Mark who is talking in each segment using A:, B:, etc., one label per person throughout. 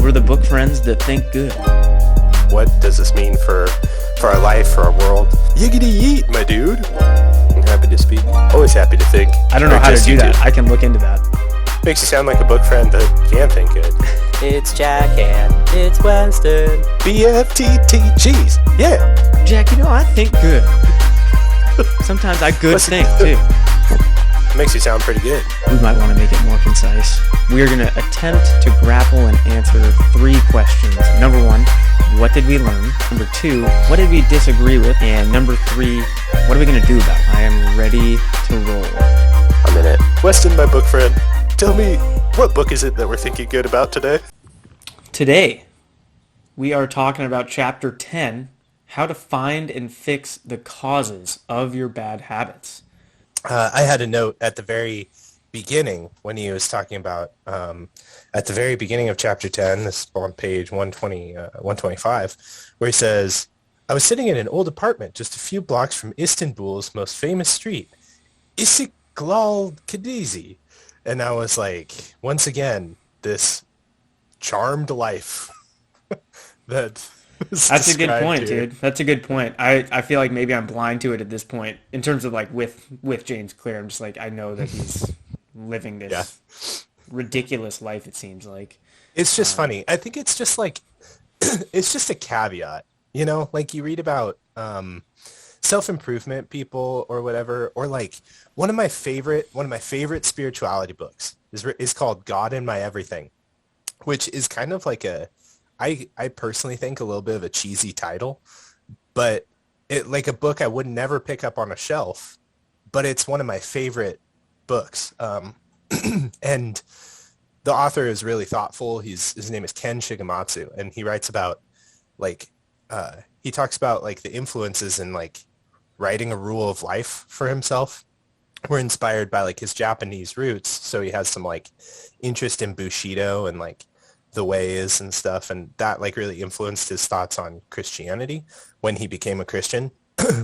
A: We're the book friends that think good.
B: What does this mean for our life, for our world? Yiggity yeet, my dude. I'm happy to speak. Always happy to think.
A: I don't know how to do that. I can look into that.
B: Makes you sound like a book friend that can think good.
C: It's Jack and it's Weston.
B: BFTTGs. Yeah.
A: Jack, I think good. Sometimes I good think, too.
B: Makes you sound pretty good.
A: We might want to make it more concise. We are going to attempt to grapple and answer 3 questions. Number 1, what did we learn? Number 2, what did we disagree with? And number 3, what are we going to do about it? I am ready to roll.
B: I'm in it. Weston, my book friend, tell me, what book is it that we're thinking good about today?
A: Today, we are talking about Chapter 10, How to Find and Fix the Causes of Your Bad Habits.
B: I had a note at the very beginning when he was talking about, at the very beginning of Chapter 10, this is on page 125, where he says, I was sitting in an old apartment just a few blocks from Istanbul's most famous street, Istiklal Caddesi. And I was like, once again, this charmed life that...
A: That's a good point, dude. That's a good point. I feel like maybe I'm blind to it at this point in terms of like with James Clear. I'm just like, I know that he's living this ridiculous life, it seems like.
B: It's just funny. I think it's just like, it's just a caveat, like you read about self-improvement people or whatever, or like one of my favorite spirituality books is called God in My Everything, which is kind of like I personally think a little bit of a cheesy title, but it like a book I would never pick up on a shelf, but it's one of my favorite books. And the author is really thoughtful. His name is Ken Shigematsu, and he writes about he talks about like the influences in like writing a rule of life for himself were inspired by like his Japanese roots. So he has some like interest in Bushido and like the ways and stuff, and that like really influenced his thoughts on Christianity when he became a Christian.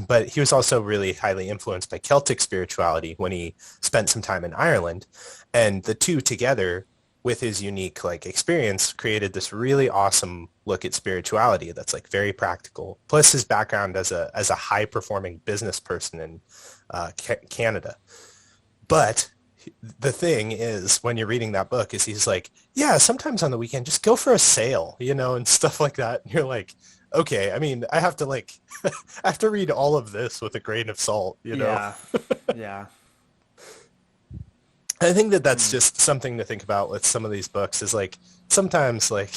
B: But he was also really highly influenced by Celtic spirituality when he spent some time in Ireland, and the two together with his unique like experience created this really awesome look at spirituality that's like very practical, plus his background as a high performing business person in Canada. But the thing is, when you're reading that book, is he's like, yeah, sometimes on the weekend, just go for a sail, and stuff like that. And you're like, okay, I mean, I have to like, I have to read all of this with a grain of salt,
A: Yeah. Yeah.
B: I think that's just something to think about with some of these books is like, sometimes like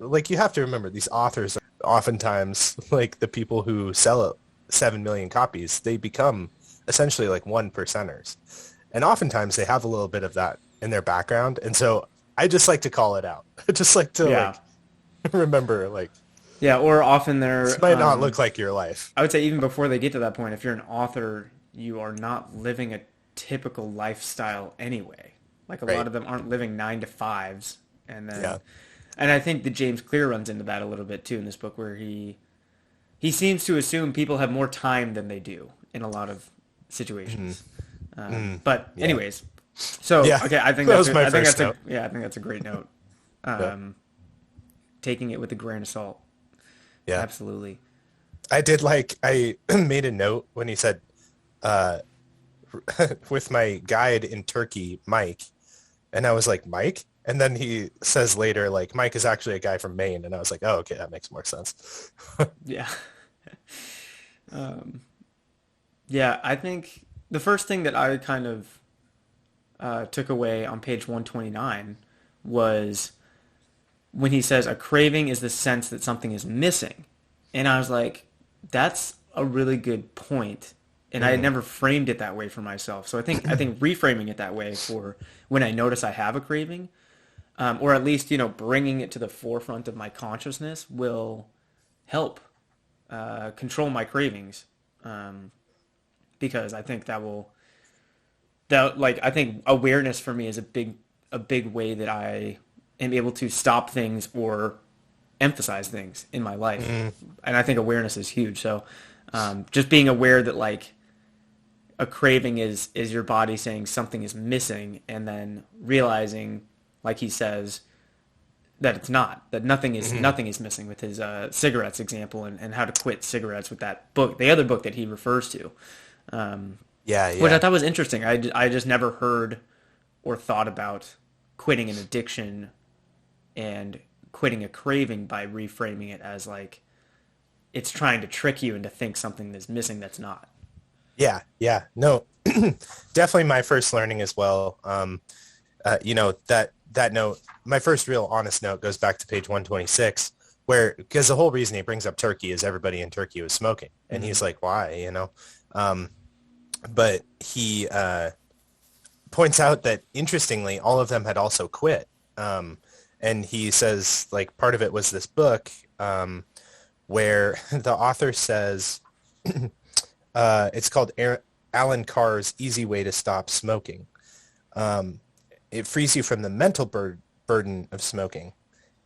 B: like you have to remember these authors are oftentimes like the people who sell 7 million copies, they become essentially like 1%ers. And oftentimes they have a little bit of that in their background. And so I just like to call it out. I just like to like remember like.
A: Yeah, or often
B: this might not look like your life.
A: I would say even before they get to that point, if you're an author, you are not living a typical lifestyle anyway. Like a lot of them aren't living 9 to 5s. And then, and I think that James Clear runs into that a little bit too in this book, where he seems to assume people have more time than they do in a lot of situations. But anyways, so okay, I think that's a great note. Taking it with a grain of salt. Yeah, absolutely.
B: I made a note when he said, with my guide in Turkey, Mike, and I was like, Mike? And then he says later, like, Mike is actually a guy from Maine, and I was like, oh, okay, that makes more sense.
A: Yeah. Yeah, I think the first thing that I kind of took away on page 129 was when he says a craving is the sense that something is missing. And I was like, that's a really good point. And I had never framed it that way for myself. So I think reframing it that way for when I notice I have a craving, or at least, bringing it to the forefront of my consciousness will help control my cravings. Because I think I think awareness for me is a big way that I am able to stop things or emphasize things in my life. And I think awareness is huge. So just being aware that like a craving is your body saying something is missing, and then realizing, like he says, that it's not, that nothing is missing with his cigarettes example, and how to quit cigarettes with that book, the other book that he refers to,
B: Yeah,
A: which I
B: yeah.
A: thought was interesting. I just never heard or thought about quitting an addiction and quitting a craving by reframing it as like it's trying to trick you into think something is missing that's not.
B: Yeah, yeah. No, definitely my first learning as well. That note, my first real honest note goes back to page 126, where because the whole reason he brings up Turkey is everybody in Turkey was smoking, and
A: Mm-hmm.
B: he's like, why, but he points out that interestingly, all of them had also quit, and he says like part of it was this book where the author says it's called Alan Carr's Easy Way to Stop Smoking. It frees you from the mental burden of smoking.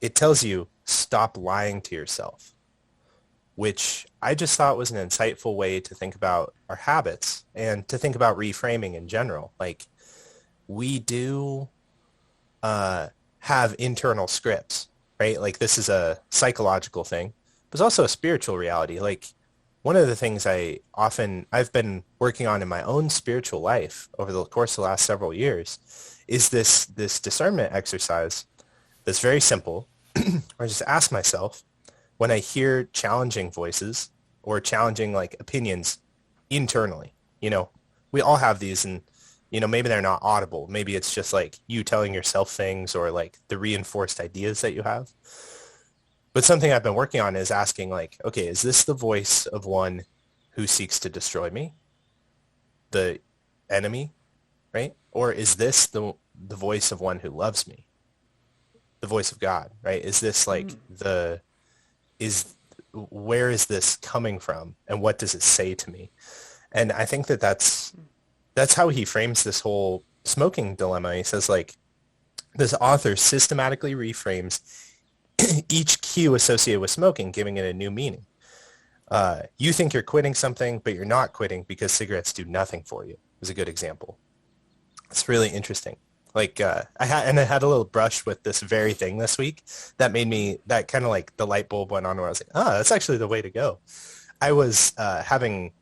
B: It tells you stop lying to yourself, which I just thought was an insightful way to think about our habits and to think about reframing in general. Like we do have internal scripts, right? Like this is a psychological thing, but it's also a spiritual reality. Like one of the things I've been working on in my own spiritual life over the course of the last several years is this discernment exercise that's very simple. I just ask myself when I hear challenging voices or challenging like opinions internally, we all have these, and maybe they're not audible. Maybe it's just like you telling yourself things or like the reinforced ideas that you have. But something I've been working on is asking like, okay, is this the voice of one who seeks to destroy me, the enemy, right? Or is this the voice of one who loves me, the voice of God, right? Is this like where is this coming from, and what does it say to me? And I think that's how he frames this whole smoking dilemma. He says like this author systematically reframes each cue associated with smoking, giving it a new meaning. You think you're quitting something, but you're not quitting because cigarettes do nothing for you is a good example. It's really interesting. Like I had a little brush with this very thing this week that kind of like the light bulb went on where I was like, that's actually the way to go. I was having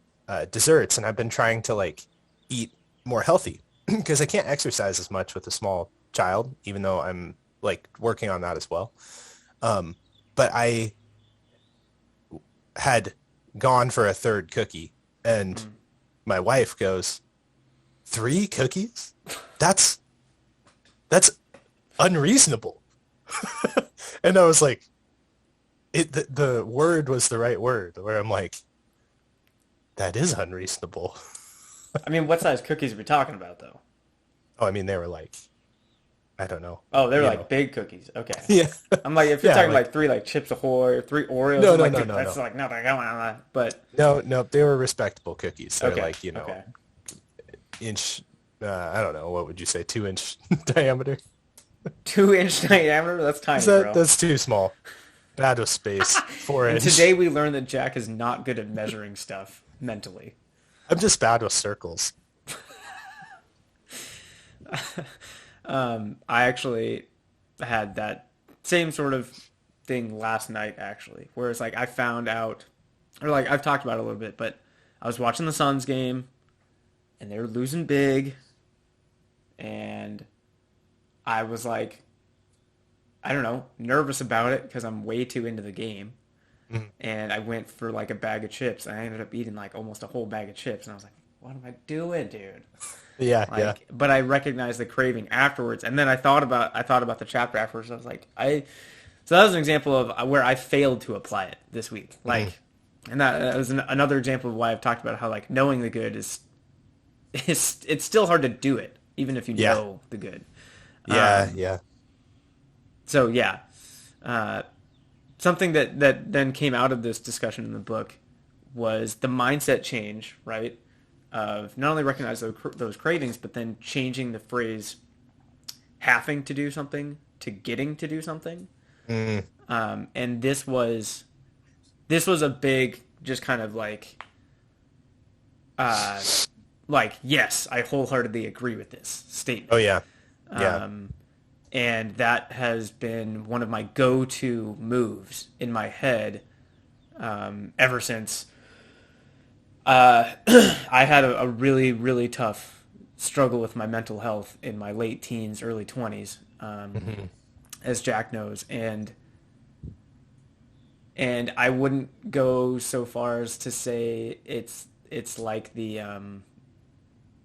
B: desserts, and I've been trying to like eat more healthy because I can't exercise as much with a small child, even though I'm like working on that as well. But I had gone for a third cookie, and my wife goes, 3 cookies? That's unreasonable. And I was like, the word was the right word, where I'm like, that is unreasonable.
A: I mean, what size cookies are we talking about, though?
B: Oh, I mean, they were like, I don't know.
A: Oh, they're like big cookies. Okay.
B: Yeah.
A: I'm like, if you're
B: Yeah,
A: talking
B: like,
A: like 3 like Chips Ahoy or 3 Oreos,
B: no,
A: I'm
B: no,
A: like,
B: no,
A: dude,
B: no,
A: that's
B: no.
A: like nothing. Come on, but
B: No, they were respectable cookies. They're
A: okay,
B: like,
A: okay.
B: inch, I don't know, what would you say, 2-inch diameter?
A: 2-inch diameter? That's tiny, bro.
B: That's too small. Bad with space. 4
A: And
B: inch.
A: today we learned that Jack is not good at measuring stuff mentally.
B: I'm just bad with circles.
A: I actually had that same sort of thing last night, actually, where it's like I found out, or like I've talked about it a little bit, but I was watching the Suns game, and they were losing big, and I was like, I don't know, nervous about it because I'm way too into the game.
B: Mhm.
A: And I went for like a bag of chips. And I ended up eating like almost a whole bag of chips. And I was like, what am I doing, dude?
B: Yeah, yeah.
A: Like, but I recognized the craving afterwards. And then I thought about the chapter afterwards. I was like, so that was an example of where I failed to apply it this week. Like, and that was another example of why I've talked about how like knowing the good is it's still hard to do it, even if you
B: Yeah.
A: know the good.
B: Yeah, yeah.
A: So yeah, something that then came out of this discussion in the book was the mindset change, right? Of not only recognize those cravings, but then changing the phrase having to do something to getting to do something.
B: Mm.
A: And this was a big, just kind of like, yes, I wholeheartedly agree with this statement.
B: Oh, yeah. Yeah.
A: And that has been one of my go-to moves in my head ever since I had a really, really tough struggle with my mental health in my late teens, early 20s,
B: Hmm.
A: as Jack knows. And I wouldn't go so far as to say it's like the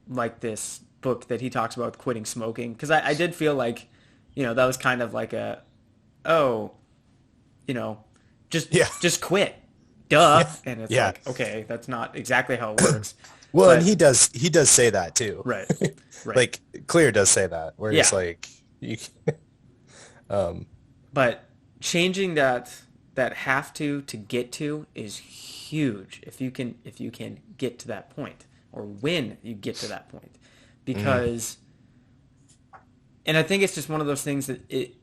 A: like this book that he talks about quitting smoking, because I did feel like, that was kind of like a, oh, you know, just
B: Yeah.
A: just quit, duh.
B: Yeah.
A: And it's
B: Yeah.
A: like, okay, that's not exactly how it works.
B: Well, and
A: But
B: he does say that too.
A: right, right,
B: Like Clear does say that, where he's
A: yeah.
B: like, you, um,
A: But changing that have to get to is huge if you can get to that point, or when you get to that point,
B: mm,
A: because, and I think it's just one of those things that it,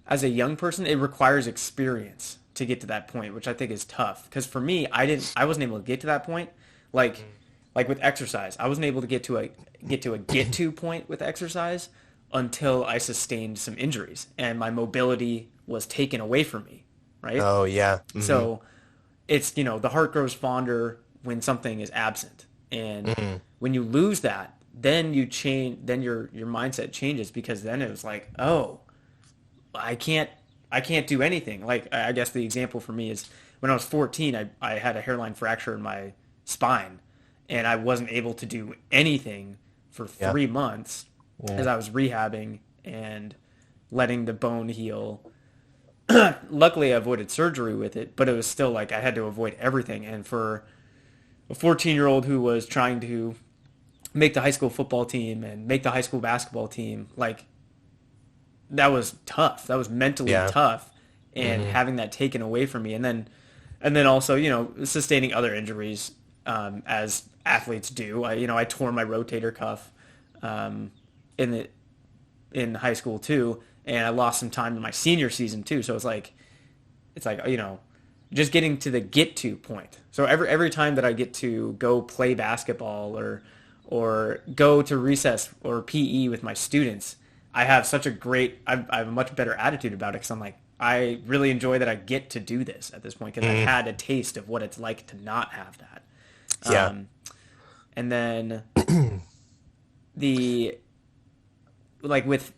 A: as a young person, it requires experience to get to that point, which I think is tough. Because for me, I wasn't able to get to that point. Like, like with exercise, I wasn't able to get to point with exercise until I sustained some injuries and my mobility was taken away from me, right?
B: oh yeah,
A: So it's, the heart grows fonder when something is absent. And when you lose that, then you change, then your mindset changes, because then it was like, oh, I can't I can't do anything. Like, I guess the example for me is when I was 14, I had a hairline fracture in my spine, and I wasn't able to do anything for
B: yeah,
A: 3 months
B: yeah,
A: as I was rehabbing and letting the bone heal. Luckily, I avoided surgery with it, but it was still like I had to avoid everything. And for a 14-year-old who was trying to make the high school football team and make the high school basketball team, like, that was tough. That was mentally
B: yeah.
A: tough, and
B: Hmm.
A: having that taken away from me, and then also, sustaining other injuries, as athletes do. I tore my rotator cuff, um, in the in high school too, and I lost some time in my senior season too. So it's like just getting to the get to point. So every time that I get to go play basketball, or go to recess or PE with my students, I have such a great, I have a much better attitude about it, because I'm like, I really enjoy that I get to do this at this point, because I've
B: Hmm.
A: had a taste of what it's like to not have that.
B: Yeah.
A: Um, and then the like with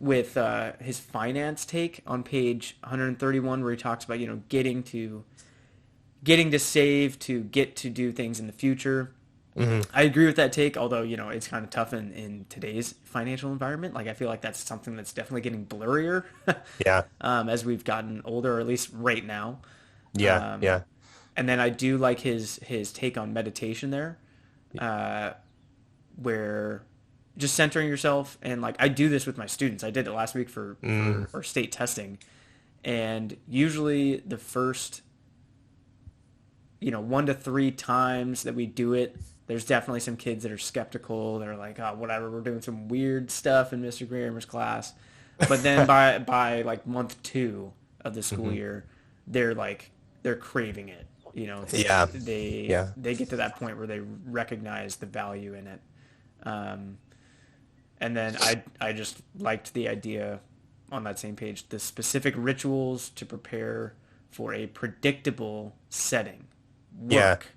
A: his finance take on page 131, where he talks about, getting to save to get to do things in the future.
B: Hmm.
A: I agree with that take, although, it's kind of tough in today's financial environment. Like, I feel like that's something that's definitely getting blurrier,
B: Yeah.
A: as we've gotten older, or at least right now.
B: Yeah.
A: Um,
B: Yeah.
A: and then I do like his take on meditation there, where just centering yourself, and, like, I do this with my students. I did it last week for
B: Mm.
A: our state testing, and usually the first 1 to 3 times that we do it, there's definitely some kids that are skeptical. They're like, oh, whatever, we're doing some weird stuff in Mr. Grammer's class. But then by like month 2 of the school
B: Hmm.
A: year, they're craving it.
B: Yeah.
A: They
B: Yeah.
A: they get to that point where they recognize the value in it. Um, and then I just liked the idea on that same page, the specific rituals to prepare for a predictable setting.
B: Yeah.
A: Work.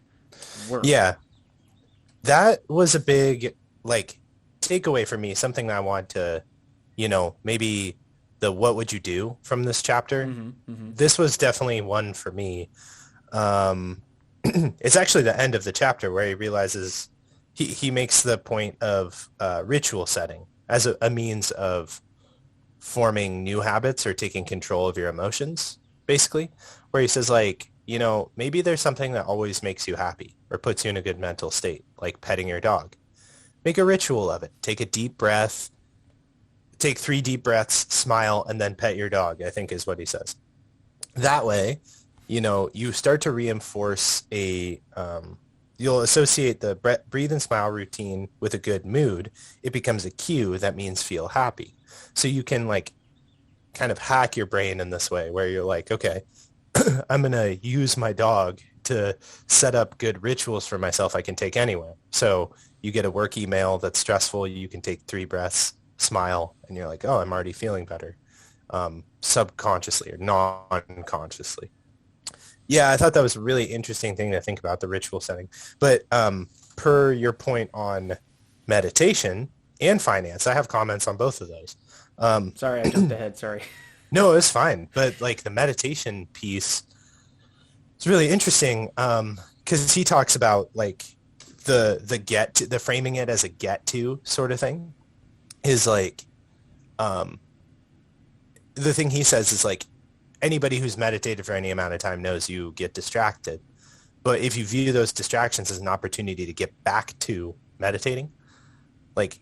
A: Work.
B: Yeah. That was a big like takeaway for me, something that I want to, maybe the what would you do from this chapter.
A: Hmm. Hmm.
B: This was definitely one for me. Um, it's actually the end of the chapter where he realizes he makes the point of ritual setting as a means of forming new habits or taking control of your emotions, basically, where he says like, maybe there's something that always makes you happy or puts you in a good mental state, like petting your dog. Make a ritual of it. Take a deep breath, take 3 deep breaths, smile, and then pet your dog, I think is what he says. That way, you start to reinforce you'll associate the breathe and smile routine with a good mood. It becomes a cue that means feel happy. So you can like kind of hack your brain in this way where you're like, okay, I'm going to use my dog to set up good rituals for myself I can take anywhere. So you get a work email that's stressful. You can take 3 breaths smile and you're like, oh, I'm already feeling better, subconsciously or non-consciously. Yeah, I thought that was a really interesting thing to think about, the ritual setting. But per your point on meditation and finance, I have comments on both of those.
A: Sorry, I jumped ahead. Sorry.
B: No, it's fine. But like the meditation piece, it's really interesting because he talks about like the framing it as a get to sort of thing is like the thing he says is like anybody who's meditated for any amount of time knows you get distracted. But if you view those distractions as an opportunity to get back to meditating, like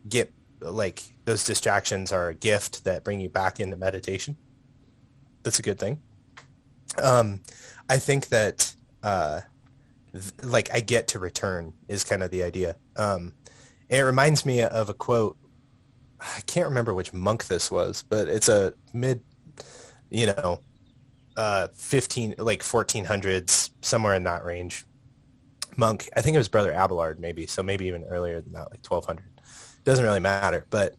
B: those distractions are a gift that bring you back into meditation. That's a good thing. I think that like I get to return is kind of the idea. It reminds me of a quote. I can't remember which monk this was, but it's a mid, 1400s, somewhere in that range. Monk. I think it was Brother Abelard, maybe. So maybe even earlier than that, like 1200. Doesn't really matter. But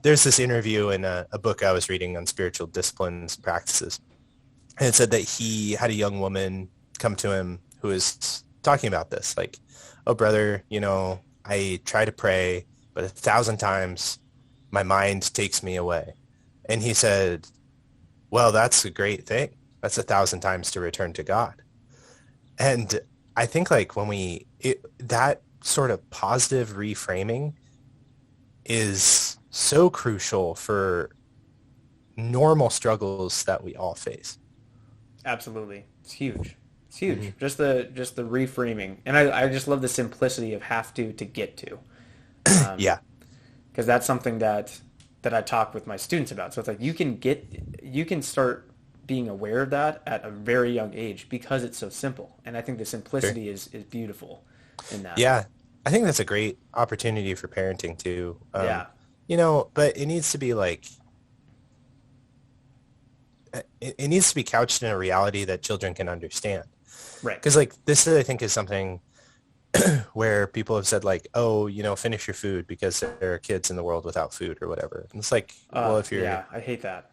B: there's this interview in a book I was reading on spiritual disciplines and practices. And it said that he had a young woman come to him who was talking about this. Like, oh, brother, I try to pray, but 1,000 times my mind takes me away. And he said, well, that's a great thing. That's 1,000 times to return to God. And I think like that sort of positive reframing is so crucial for normal struggles that we all face.
A: Absolutely. It's huge. It's huge. Mm-hmm. Just the reframing. And I just love the simplicity of have to get to.
B: Yeah.
A: Because that's something that I talk with my students about. So it's like you can start being aware of that at a very young age because it's so simple. And I think the simplicity is beautiful in that.
B: Yeah. I think that's a great opportunity for parenting too.
A: Yeah.
B: But it needs to be like, it needs to be couched in a reality that children can understand.
A: Right.
B: Because like this, I think, is something where people have said like, oh, finish your food because there are kids in the world without food or whatever. And it's like, well,
A: I hate that.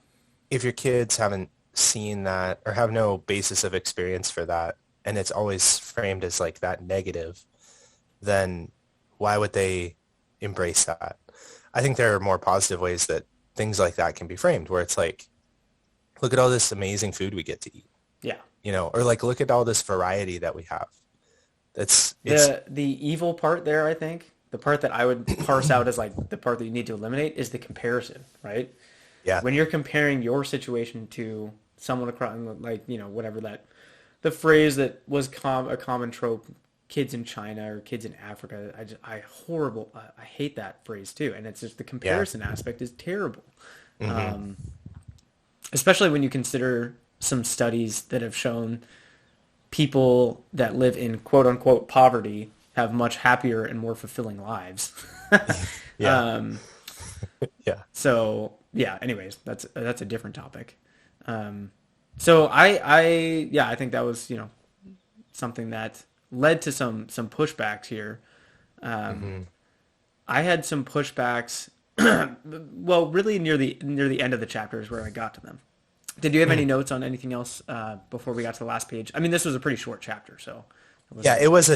B: If your kids haven't seen that or have no basis of experience for that, and it's always framed as like that negative, then why would they embrace that? I think there are more positive ways that things like that can be framed, where it's like, look at all this amazing food we get to eat.
A: Yeah.
B: Or like, look at all this variety that we have. It's
A: the evil part there, I think. The part that I would parse out as like the part that you need to eliminate is the comparison, right?
B: Yeah.
A: When you're comparing your situation to someone across, like, whatever the phrase that was a common trope, kids in China or kids in Africa, I hate that phrase too. And it's just the comparison aspect is terrible. Mm-hmm. Especially when you consider some studies that have shown people that live in quote unquote poverty have much happier and more fulfilling lives.
B: Yeah.
A: Yeah. So yeah, anyways, that's a different topic. So I think that was, something that led to some pushbacks here. I had some pushbacks, well, really near the end of the chapters where I got to them. Did you have any notes on anything else before we got to the last page? I mean, this was a pretty short chapter, so.
B: It was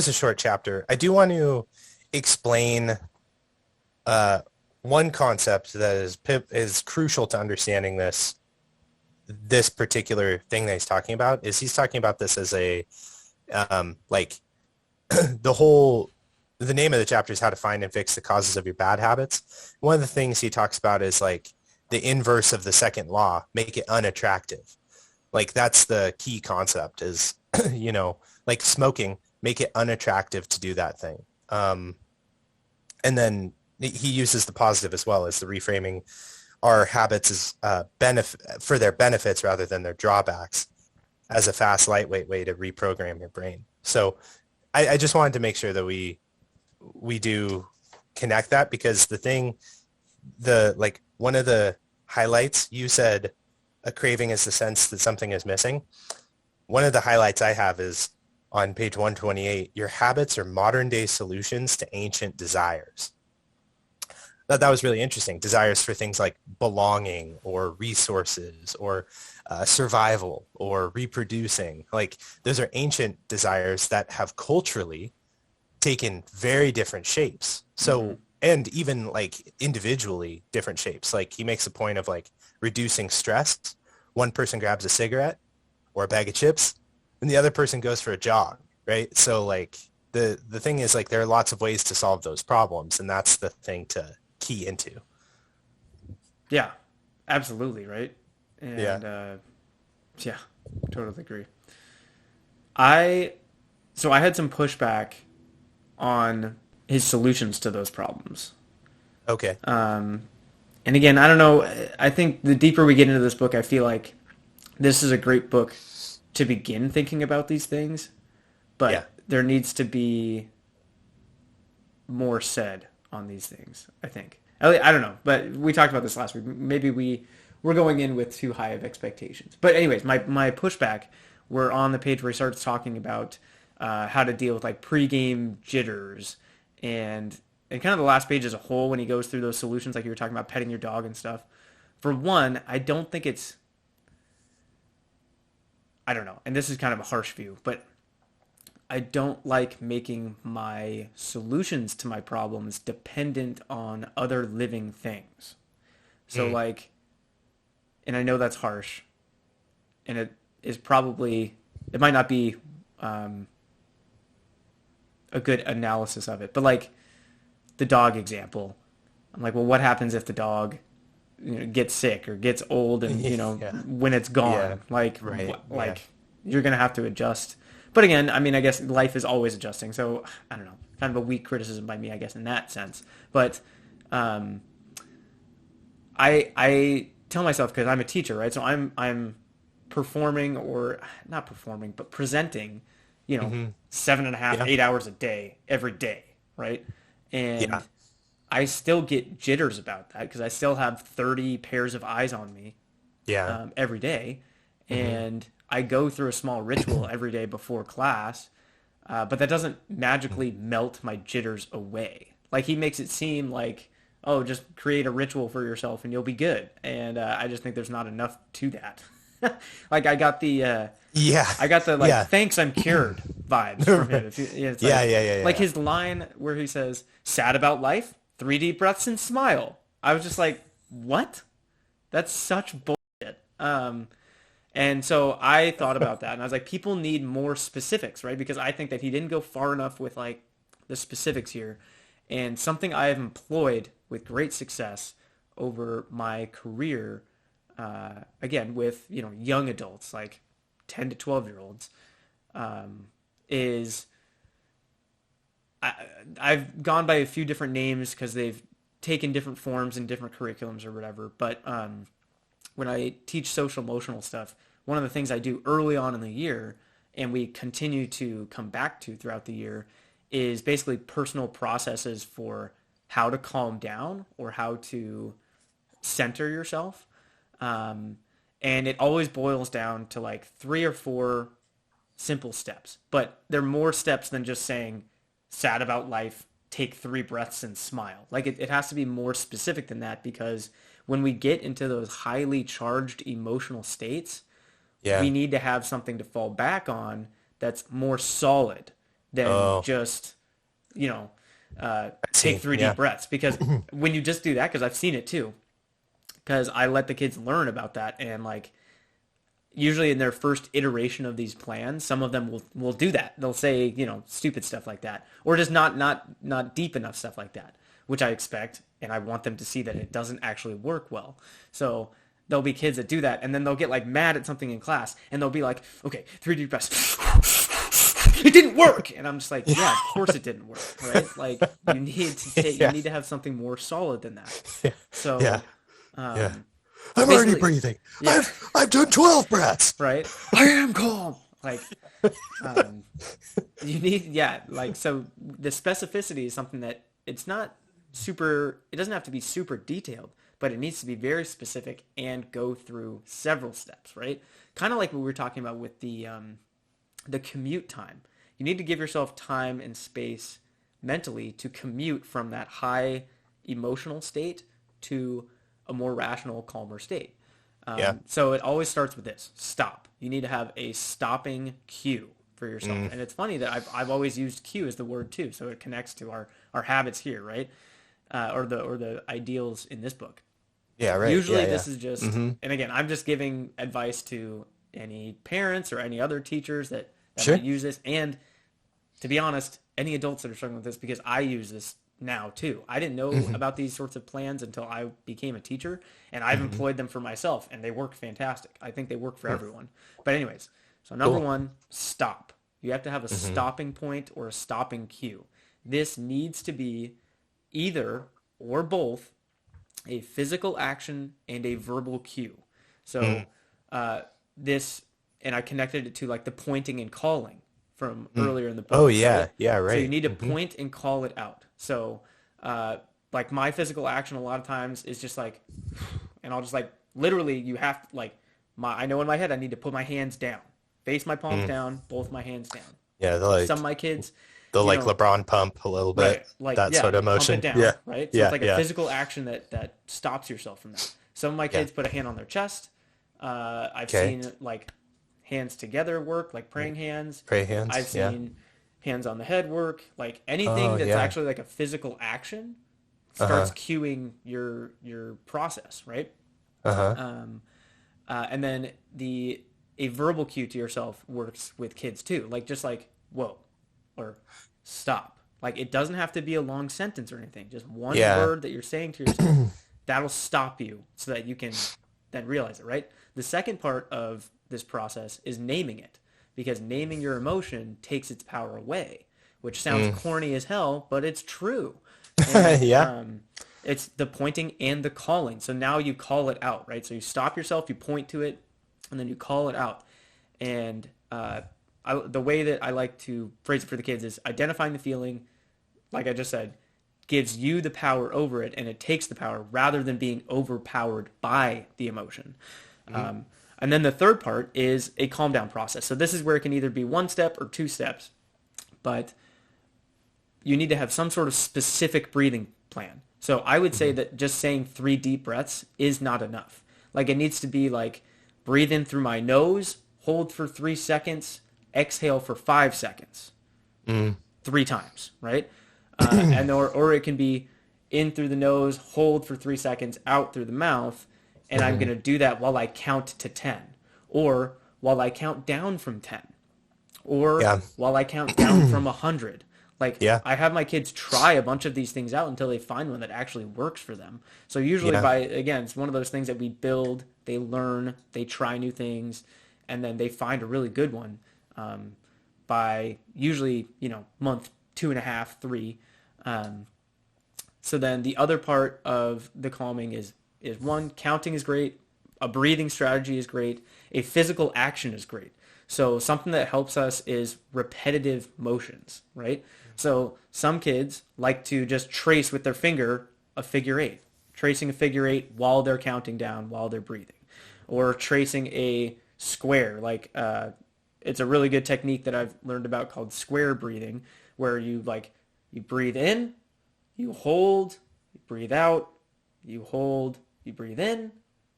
B: a short chapter. I do want to explain one concept that is crucial to understanding this particular thing that he's talking about. He's talking about this as a like the name of the chapter is how to find and fix the causes of your bad habits. One of the things he talks about is like the inverse of the second law, make it unattractive. Like that's the key concept is, like smoking, make it unattractive to do that thing. And then he uses the positive as well as the reframing our habits as for their benefits rather than their drawbacks as a fast, lightweight way to reprogram your brain. So I just wanted to make sure that we do connect that because one of the highlights, you said a craving is the sense that something is missing. One of the highlights I have is on page 128, your habits are modern day solutions to ancient desires. that was really interesting. Desires for things like belonging or resources or survival or reproducing. Like those are ancient desires that have culturally taken very different shapes.
A: Mm-hmm.
B: So, and even like individually different shapes. Like he makes a point of like reducing stress. One person grabs a cigarette or a bag of chips and the other person goes for a jog, right? So like the thing is like there are lots of ways to solve those problems, and that's the thing to key into.
A: Yeah, absolutely, right?
B: Yeah.
A: And yeah, totally agree. I so I had some pushback on his solutions to those problems.
B: Okay.
A: And again, I don't know. I think the deeper we get into this book, I feel like this is a great book to begin thinking about these things,
B: Yeah.
A: but there needs to be more said on these things, I think. I don't know, but we talked about this last week. Maybe we're going in with too high of expectations. But anyways, my pushback were on the page where he starts talking about how to deal with like pregame jitters and kind of the last page as a whole when he goes through those solutions, like you were talking about petting your dog and stuff. For one, I don't think it's, I don't know, and this is kind of a harsh view, but I don't like making my solutions to my problems dependent on other living things. So
B: Mm.
A: like, and I know that's harsh, and it is probably, it might not be um, a good analysis of it, but like the dog example, I'm like, well, what happens if the dog, gets sick or gets old and
B: Yeah.
A: when it's
B: Yeah.
A: gone, like
B: Right. Yeah.
A: like you're gonna have to adjust. But again, I mean, I guess life is always adjusting, so I don't know, kind of a weak criticism by me, I guess, in that sense. But um, I tell myself, because I'm a teacher, right? So I'm performing, or not performing, but presenting,
B: Hmm.
A: 7.5,
B: Yeah.
A: 8 hours a day, every day, right?
B: Yeah.
A: And I still get jitters about that because I still have 30 pairs of eyes on me
B: Yeah.
A: every day.
B: Hmm.
A: And I go through a small ritual every day before class, but that doesn't magically melt my jitters away. Like he makes it seem like, oh, just create a ritual for yourself and you'll be good. And I just think there's not enough to that. Like
B: Yeah.
A: I got the like
B: Yeah.
A: thanks I'm cured vibes from him. It's
B: Yeah.
A: like
B: Yeah. Yeah.
A: like
B: Yeah.
A: his line where he says, "Sad about life, 3 deep breaths and smile." I was just like, "What? That's such bullshit." And so I thought about that and I was like, people need more specifics, right? Because I think that he didn't go far enough with like the specifics here. And something I have employed with great success over my career, again, with, young adults, like 10 to 12-year-olds, is I, I've gone by a few different names because they've taken different forms in different curriculums or whatever. But when I teach social emotional stuff, one of the things I do early on in the year, and we continue to come back to throughout the year, is basically personal processes for how to calm down or how to center yourself. Um, and it always boils down to like 3 or 4 simple steps, but they're more steps than just saying sad about life, take 3 breaths and smile. Like it has to be more specific than that because when we get into those highly charged emotional states, we
B: Yeah.
A: need to have something to fall back on that's more solid than
B: Oh,
A: just, you know,
B: I
A: take
B: see.
A: three deep
B: Yeah.
A: breaths. Because when you just do that, because I've seen it too, because I let the kids learn about that and like usually in their first iteration of these plans, some of them will do that. They'll say, stupid stuff like that, or just not deep enough stuff like that, which I expect, and I want them to see that it doesn't actually work well. So there'll be kids that do that, and then they'll get like mad at something in class, and they'll be like, "Okay, 3 deep breaths." It didn't work, and I'm just like, yeah, of course it didn't work, right? Like you
B: Yeah.
A: need to have something more solid than that.
B: Yeah.
A: So,
B: Yeah.
A: um,
B: I'm already
A: basically,
B: breathing.
A: yeah.
B: I've done 12 breaths.
A: Right? I am calm. Like, um, you need, yeah, like, so the specificity is something that it's not super, it doesn't have to be super detailed, but it needs to be very specific and go through several steps, right? Kind of like what we were talking about with the commute time. You need to give yourself time and space mentally to commute from that high emotional state to a more rational, calmer state.
B: Yeah.
A: So it always starts with this: stop. You need to have a stopping cue for yourself. And it's funny that I've always used cue as the word too, so it connects to our habits here, right? Or the ideals in this book.
B: Yeah, right.
A: Usually
B: Yeah,
A: this is just, and again, I'm just giving advice to any parents or any other teachers that
B: Sure.
A: might use this. And to be honest, any adults that are struggling with this, because I use this now too. I didn't know about these sorts of plans until I became a teacher, and I've employed them for myself, and they work fantastic. I think they work for everyone. But anyways, so number one, stop. You have to have a stopping point or a stopping cue. This needs to be either or both a physical action and a verbal cue. So this, and I connected it to like the pointing and calling from earlier in the book.
B: Oh, yeah.
A: Right?
B: Yeah, right.
A: So you need to point and call it out. So like my physical action a lot of times is just like, and I'll just like, literally you have to like, I know in my head I need to put my hands down, face my palms down, both my hands down.
B: Yeah,
A: Some of my kids,
B: they'll
A: you
B: like
A: know,
B: LeBron pump a little bit,
A: right, like
B: that
A: yeah,
B: sort of motion.
A: pump it down,
B: Yeah,
A: right. So
B: yeah,
A: it's like
B: yeah.
A: a physical action that stops yourself from that. Some of my kids put a hand on their chest. I've seen like hands together work, like praying hands.
B: Pray hands.
A: I've seen hands on the head work, like anything that's actually like a physical action starts cueing your process, right? And then a verbal cue to yourself works with kids too, like just like whoa or stop. Like it doesn't have to be a long sentence or anything. Just one word that you're saying to yourself that'll stop you so that you can then realize it, right? The second part of this process is naming it, because naming your emotion takes its power away, which sounds corny as hell, but it's true. And, it's the pointing and the calling. So now you call it out, right? So you stop yourself, you point to it, and then you call it out. And the way that I like to phrase it for the kids is identifying the feeling, like I just said, gives you the power over it, and it takes the power rather than being overpowered by the emotion. And then the third part is a calm down process. So this is where it can either be one step or two steps, but you need to have some sort of specific breathing plan. So I would say that just saying 3 deep breaths is not enough. Like it needs to be like breathe in through my nose, hold for 3 seconds, exhale for 5 seconds, 3 times, right? And or it can be in through the nose, hold for 3 seconds, out through the mouth, and I'm going to do that while I count to 10, or while I count down from 10, or while I count down from 100. Like I have my kids try a bunch of these things out until they find one that actually works for them. So usually again, it's one of those things that we build, they learn, they try new things, and then they find a really good one by usually, month 2.5, 3. So then the other part of the calming is one, counting is great, a breathing strategy is great, a physical action is great. So something that helps us is repetitive motions, right? So some kids like to just trace with their finger a figure 8, tracing a figure 8 while they're counting down, while they're breathing, or tracing a square. Like it's a really good technique that I've learned about called square breathing, where you breathe in, you hold, you breathe out, you hold, you breathe in,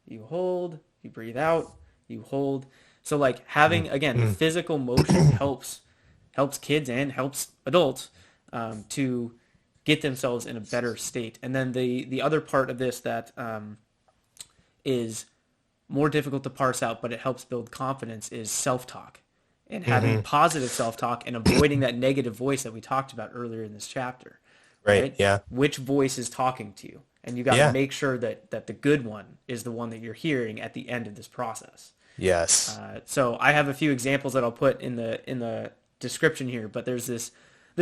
A: you hold, you breathe out, you hold. So like having, again, physical motion helps kids and helps adults to get themselves in a better state. And then the other part of this that is more difficult to parse out, but it helps build confidence, is self-talk, and having positive self-talk and avoiding that negative voice that we talked about earlier in this chapter.
B: Right? Yeah.
A: Which voice is talking to you? And you got to make sure that the good one is the one that you're hearing at the end of this process.
B: Yes.
A: So I have a few examples that I'll put in the description here, but there's this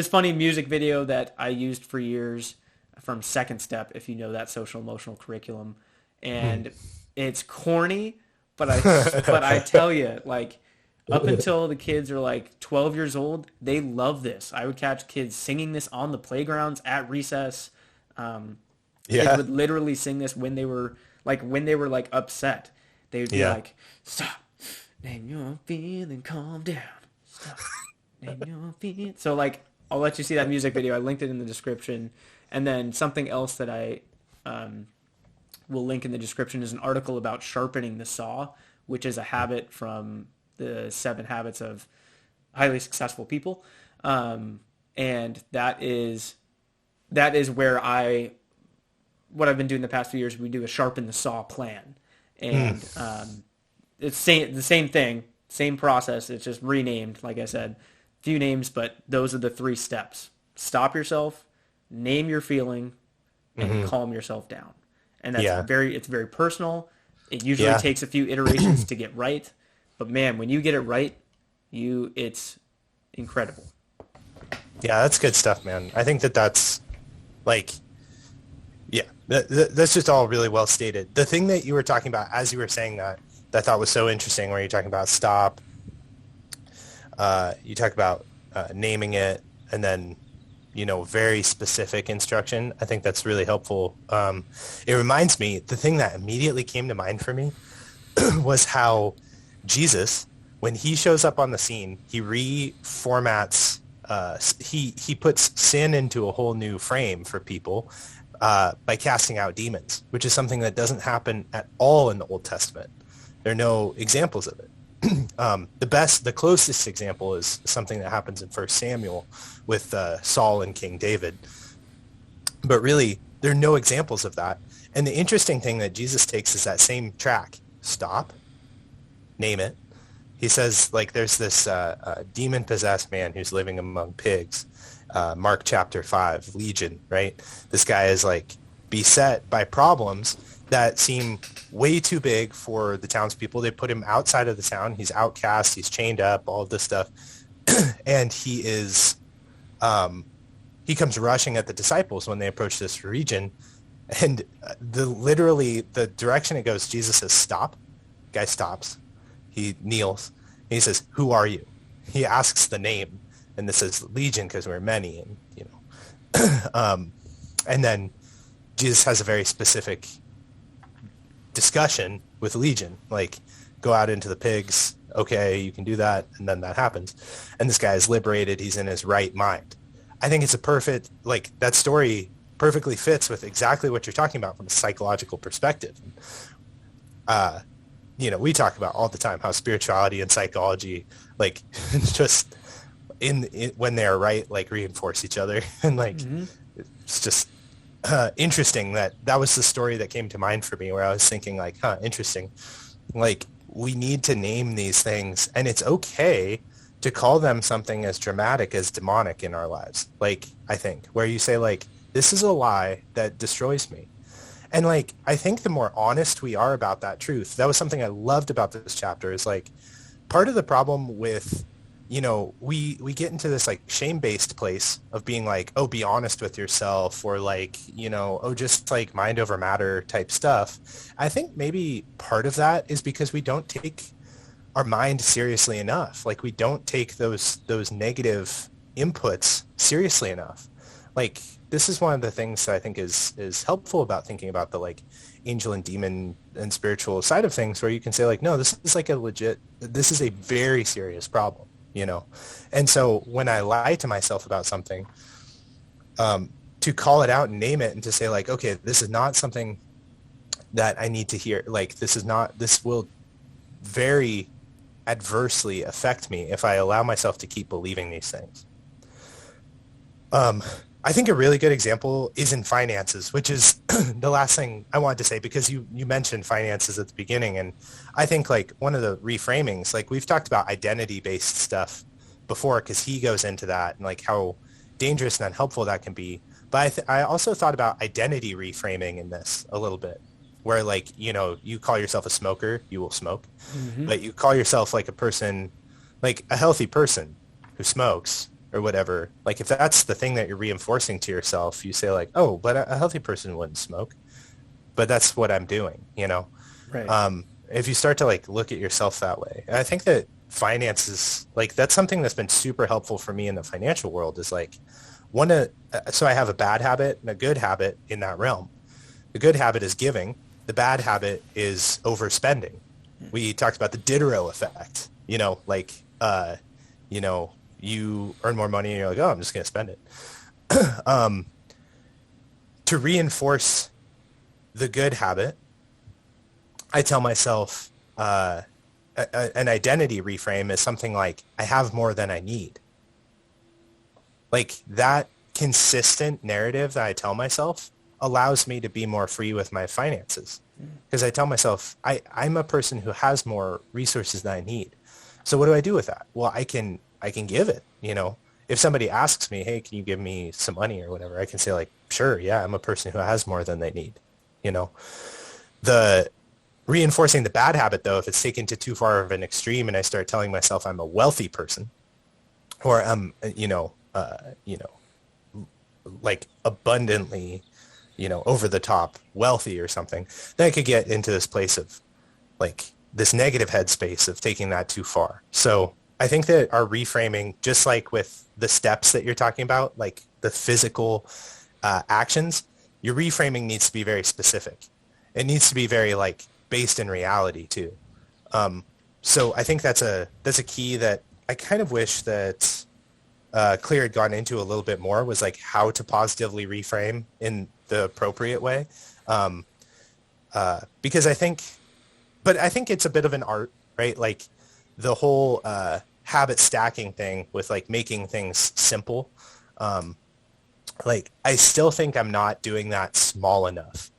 A: funny music video that I used for years from Second Step, if you know that social emotional curriculum, and it's corny, but I tell you, like up until the kids are like 12 years old, they love this. I would catch kids singing this on the playgrounds at recess. Kids would literally sing this when they were upset. They would be like, stop, name your feeling, calm down. Stop, name your feeling. So like, I'll let you see that music video. I linked it in the description. And then something else that I will link in the description is an article about sharpening the saw, which is a habit from the 7 habits of highly successful people. And that is where what I've been doing the past few years, we do a sharpen the saw plan. And it's the same thing, same process. It's just renamed, like I said, few names, but those are the 3 steps. Stop yourself, name your feeling, and calm yourself down. And that's it's very personal. It usually takes a few iterations to get right. But man, when you get it right, it's incredible.
B: Yeah, that's good stuff, man. I think that's like, that's just all really well stated. The thing that you were talking about as you were saying that I thought was so interesting, where you're talking about stop, you talk about naming it, and then, very specific instruction. I think that's really helpful. It reminds me, the thing that immediately came to mind for me was how Jesus, when he shows up on the scene, he reformats, he puts sin into a whole new frame for people by casting out demons, which is something that doesn't happen at all in the Old Testament. There are no examples of it. The closest example is something that happens in 1 Samuel with Saul and King David. But really, there are no examples of that. And the interesting thing that Jesus takes is that same track. Stop. Name it. He says, like, there's this demon-possessed man who's living among pigs. Mark chapter 5, Legion, right? This guy is, like, beset by problems that seem way too big for the townspeople. They put him outside of the town. He's outcast. He's chained up, all of this stuff. And he comes rushing at the disciples when they approach this region. And literally the direction it goes, Jesus says, stop. Guy stops. He kneels. And he says, who are you? He asks the name. And this is Legion because we're many. And, and then Jesus has a very specific discussion with Legion, like, go out into the pigs. Okay, you can do that. And then that happens. And this guy is liberated. He's in his right mind. I think it's a perfect, like, that story perfectly fits with exactly what you're talking about from a psychological perspective. We talk about all the time how spirituality and psychology, like, just when they are right, like, reinforce each other. And, like, it's just interesting that was the story that came to mind for me, where I was thinking, like, interesting. Like, we need to name these things, and it's okay to call them something as dramatic as demonic in our lives. Like, I think, where you say, like, this is a lie that destroys me. And, like, I think the more honest we are about that truth, that was something I loved about this chapter, is, like, part of the problem with, we get into this, like, shame-based place of being like, oh, be honest with yourself, or, like, oh, just, like, mind over matter type stuff. I think maybe part of that is because we don't take our mind seriously enough. Like, we don't take those negative inputs seriously enough. Like, this is one of the things that I think is helpful about thinking about the, like, angel and demon and spiritual side of things, where you can say, like, no, this is like this is a very serious problem, And so when I lie to myself about something, to call it out and name it, and to say, like, okay, this is not something that I need to hear. Like, this will very adversely affect me if I allow myself to keep believing these things. I think a really good example is in finances, which is the last thing I wanted to say, because you mentioned finances at the beginning. And I think, like, one of the reframings, like, we've talked about identity-based stuff before, because he goes into that and, like, how dangerous and unhelpful that can be. But I also thought about identity reframing in this a little bit, where, like, you call yourself a smoker, you will smoke. But you call yourself, like, a person, like a healthy person who smokes, or whatever. Like, if that's the thing that you're reinforcing to yourself, you say, like, oh, but a healthy person wouldn't smoke, but that's what I'm doing,
A: Right.
B: If you start to, like, look at yourself that way. And I think that finances, like, that's something that's been super helpful for me in the financial world, is, like, so I have a bad habit and a good habit in that realm. The good habit is giving. The bad habit is overspending. We talked about the Diderot effect, you earn more money and you're like, oh, I'm just going to spend it. to reinforce the good habit, I tell myself an identity reframe is something like, I have more than I need. Like that consistent narrative that I tell myself allows me to be more free with my finances. Because I tell myself, I'm a person who has more resources than I need. So what do I do with that? Well, I can give it, you know. If somebody asks me, hey, can you give me some money or whatever, I can say like, sure, yeah, I'm a person who has more than they need, you know. The reinforcing the bad habit, though, if it's taken to too far of an extreme and I start telling myself I'm a wealthy person or I'm, like abundantly, over the top wealthy or something, then I could get into this place of like this negative headspace of taking that too far. So I think that our reframing, just like with the steps that you're talking about, like the physical actions, your reframing needs to be very specific. It needs to be very like based in reality too. So I think that's a key that I kind of wish that Clear had gone into a little bit more, was like how to positively reframe in the appropriate way. Because I think it's a bit of an art, right? Like the whole habit stacking thing with like making things simple. Like I still think I'm not doing that small enough.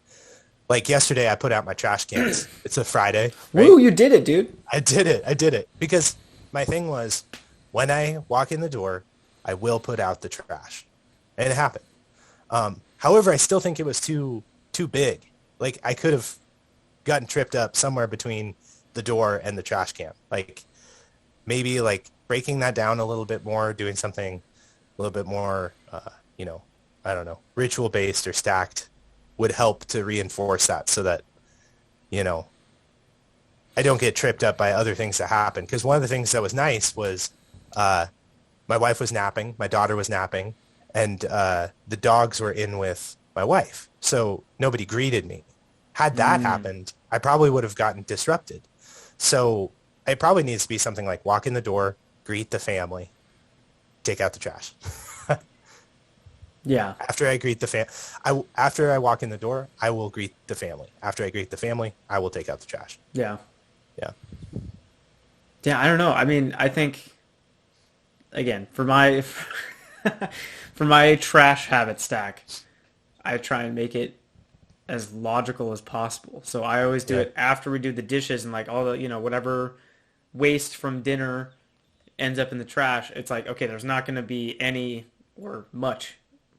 B: Like yesterday I put out my trash cans. It's a Friday. Right?
A: Woo, you did it, dude.
B: I did it. Because my thing was, when I walk in the door, I will put out the trash. And it happened. However, I still think it was too big. Like I could have gotten tripped up somewhere between the door and the trash can. Like maybe like breaking that down a little bit more, doing something a little bit more, I don't know, ritual based or stacked would help to reinforce that, so that, I don't get tripped up by other things that happen. Because one of the things that was nice was my wife was napping, my daughter was napping, and the dogs were in with my wife. So nobody greeted me. Had that happened, I probably would have gotten disrupted. So it probably needs to be something like walk in the door, greet the family, take out the trash.
A: Yeah.
B: After I greet after I walk in the door, I will greet the family. After I greet the family, I will take out the trash.
A: Yeah.
B: Yeah.
A: Yeah, I don't know. I mean, I think, again, for my for my trash habit stack, I try and make it as logical as possible. So I always do it after we do the dishes, and like all the, whatever waste from dinner ends up in the trash. It's like, okay, there's not going to be any or much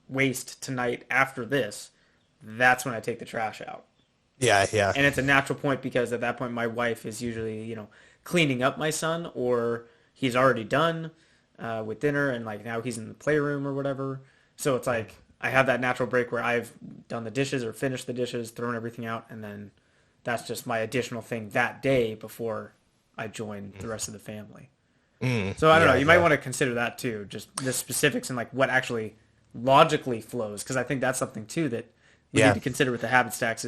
A: waste tonight after this. That's when I take the trash out.
B: Yeah.
A: And it's a natural point because at that point my wife is usually, cleaning up my son, or he's already done with dinner, and like now he's in the playroom or whatever. So it's like I have that natural break where I've done the dishes or finished the dishes, thrown everything out, and then that's just my additional thing that day before I join the rest of the family. So I don't know. You might want to consider that too, just the specifics and like what actually logically flows, because I think that's something too that we need to consider with the habit stacks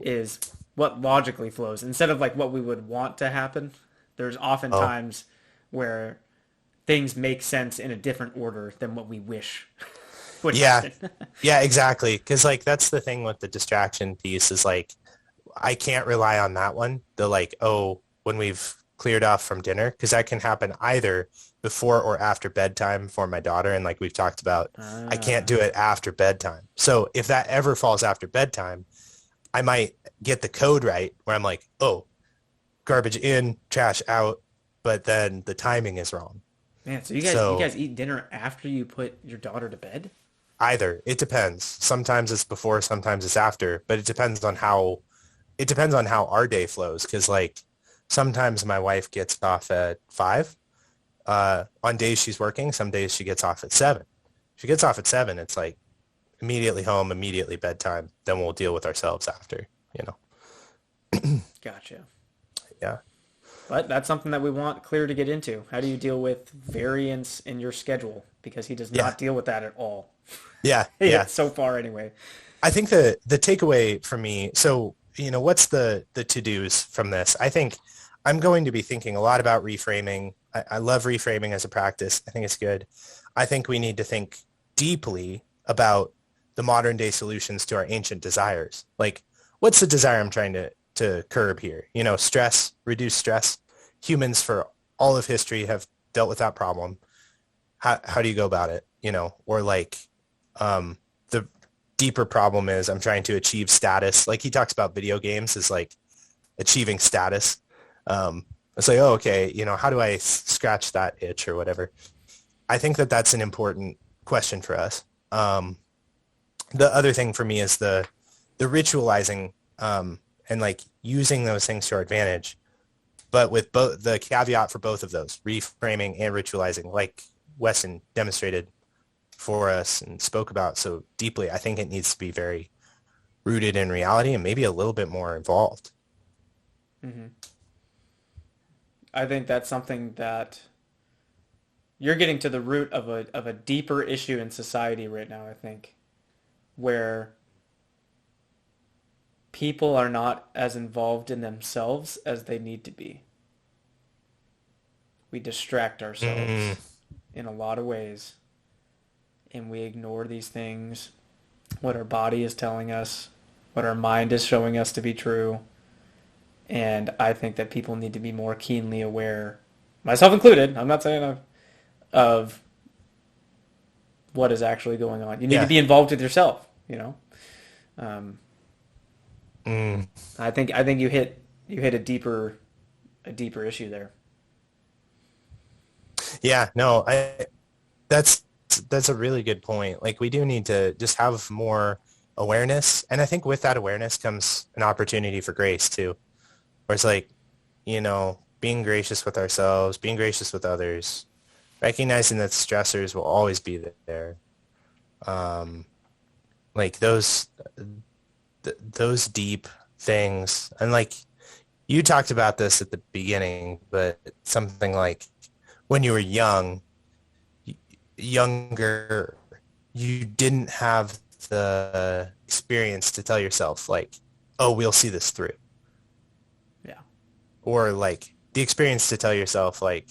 A: is what logically flows instead of like what we would want to happen. There's often times where things make sense in a different order than what we wish would happen.
B: Yeah, exactly. Because like that's the thing with the distraction piece is like I can't rely on that one. The like, when we've cleared off from dinner, because that can happen either before or after bedtime for my daughter. And like we've talked about, I can't do it after bedtime. So if that ever falls after bedtime, I might get the code right where I'm like, garbage in, trash out, but then the timing is wrong.
A: Man, so you guys eat dinner after you put your daughter to bed?
B: Either. It depends. Sometimes it's before, sometimes it's after, but it depends on how our day flows. Cause like sometimes my wife gets off at 5. On days she's working, some days she gets off at 7. She gets off at 7. It's like immediately home, immediately bedtime. Then we'll deal with ourselves after,
A: Gotcha.
B: Yeah.
A: But that's something that we want Clear to get into. How do you deal with variance in your schedule? Because he does not deal with that at all.
B: Yeah.
A: So far anyway.
B: I think the takeaway for me, so, what's the to-dos from this? I think I'm going to be thinking a lot about reframing. I love reframing as a practice. I think it's good. I think we need to think deeply about the modern day solutions to our ancient desires. Like, what's the desire I'm trying to curb here? You know, stress, reduce stress. Humans for all of history have dealt with that problem. How do you go about it? You know, or like the deeper problem is I'm trying to achieve status. Like he talks about video games as like achieving status. It's like, oh, okay, you know, how do I scratch that itch or whatever? I think that that's an important question for us. The other thing for me is the ritualizing and like using those things to our advantage, but with both the caveat for both of those, reframing and ritualizing, like Weston demonstrated for us and spoke about so deeply. I think it needs to be very rooted in reality and maybe a little bit more involved.
A: Mm-hmm. I think that's something that you're getting to the root of a deeper issue in society right now, I think, where people are not as involved in themselves as they need to be. We distract ourselves in a lot of ways, and we ignore these things, what our body is telling us, what our mind is showing us to be true. And I think that people need to be more keenly aware, myself included, I'm not saying of what is actually going on. You need to be involved with yourself, you know? I think you hit a deeper issue there.
B: Yeah, no, that's a really good point. Like we do need to just have more awareness. And I think with that awareness comes an opportunity for grace too. Where it's like, you know, being gracious with ourselves, being gracious with others, recognizing that stressors will always be there. Like those deep things. And like you talked about this at the beginning, but something like when you were younger, you didn't have the experience to tell yourself like, oh, we'll see this through.
A: Yeah.
B: Or like the experience to tell yourself like,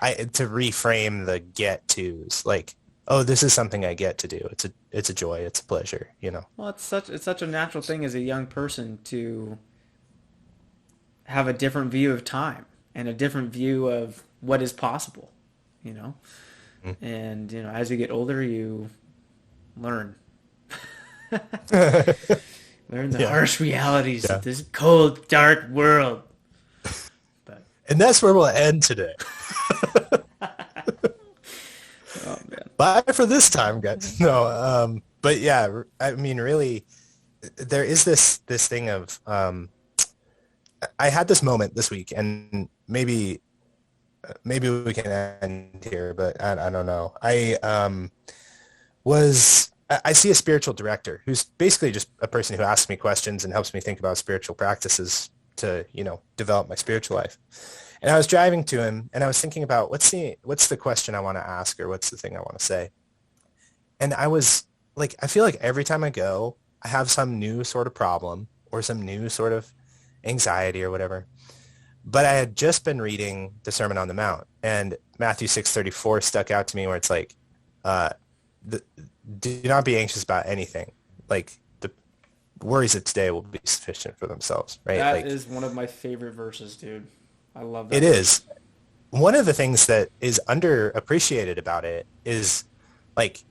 B: to reframe the get tos, like, oh, this is something I get to do. It's a joy. It's a pleasure, you know?
A: Well, it's such a natural thing as a young person to have a different view of time and a different view of what is possible, you know? Mm-hmm. And, you know, as you get older, you learn. Learn the harsh realities of this cold, dark world.
B: And that's where we'll end today.
A: Oh, man.
B: Bye for this time, guys. No, but yeah, I mean, really, there is this thing of, I had this moment this week, and maybe we can end here, but I don't know. I see a spiritual director who's basically just a person who asks me questions and helps me think about spiritual practices to, you know, develop my spiritual life. And I was driving to him and I was thinking about what's the question I want to ask, or what's the thing I want to say. And I was like, I feel like every time I go, I have some new sort of problem or some new sort of anxiety or whatever. But I had just been reading the Sermon on the Mount, and Matthew 6:34 stuck out to me, where it's like, do not be anxious about anything. Like the worries of today will be sufficient for themselves, right?
A: That is one of my favorite verses, dude. I love that.
B: It is. One of the things that is underappreciated about it is like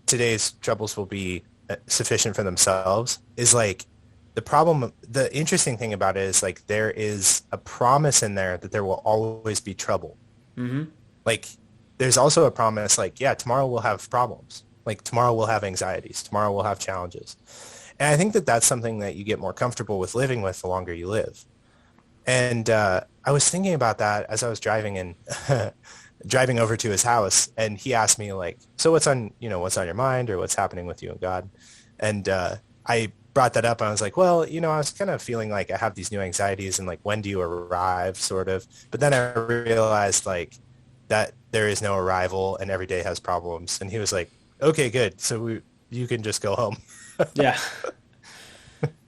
B: today's troubles will be sufficient for themselves is like the interesting thing about it is like there is a promise in there that there will always be trouble. Mm-hmm. Like there's also a promise like, yeah, tomorrow we'll have problems. Like tomorrow we'll have anxieties. Tomorrow we'll have challenges. And I think that that's something that you get more comfortable with living with the longer you live. And I was thinking about that as I was driving driving over to his house, and he asked me like, so what's on your mind, or what's happening with you and God? And I brought that up, and I was like, well, you know, I was kind of feeling like I have these new anxieties, and like, when do you arrive, sort of. But then I realized like that there is no arrival, and every day has problems. And he was like, okay, good. So you can just go home.
A: Yeah.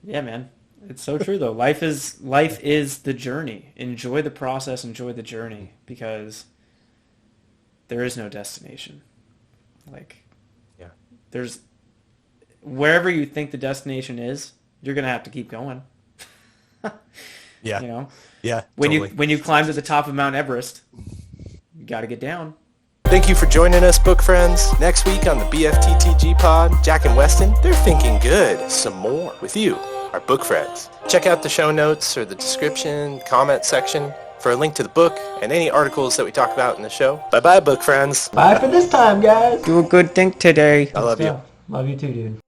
A: Yeah, man. It's so true though. Life is the journey. Enjoy the process, enjoy the journey, because there is no destination. Like,
B: yeah.
A: There's wherever you think the destination is, you're gonna have to keep going.
B: Yeah.
A: You know,
B: Yeah.
A: when
B: Totally.
A: you climb to the top of Mount Everest, you got to get down.
B: Thank you for joining us, book friends. Next week on the BFTTG pod, Jack and Weston, they're thinking good some more with you, our book friends. Check out the show notes or the description, comment section for a link to the book and any articles that we talk about in the show. Bye-bye, book friends.
D: Bye for this time, guys.
A: Do a good thing today.
B: I love you.
D: Love you too, dude.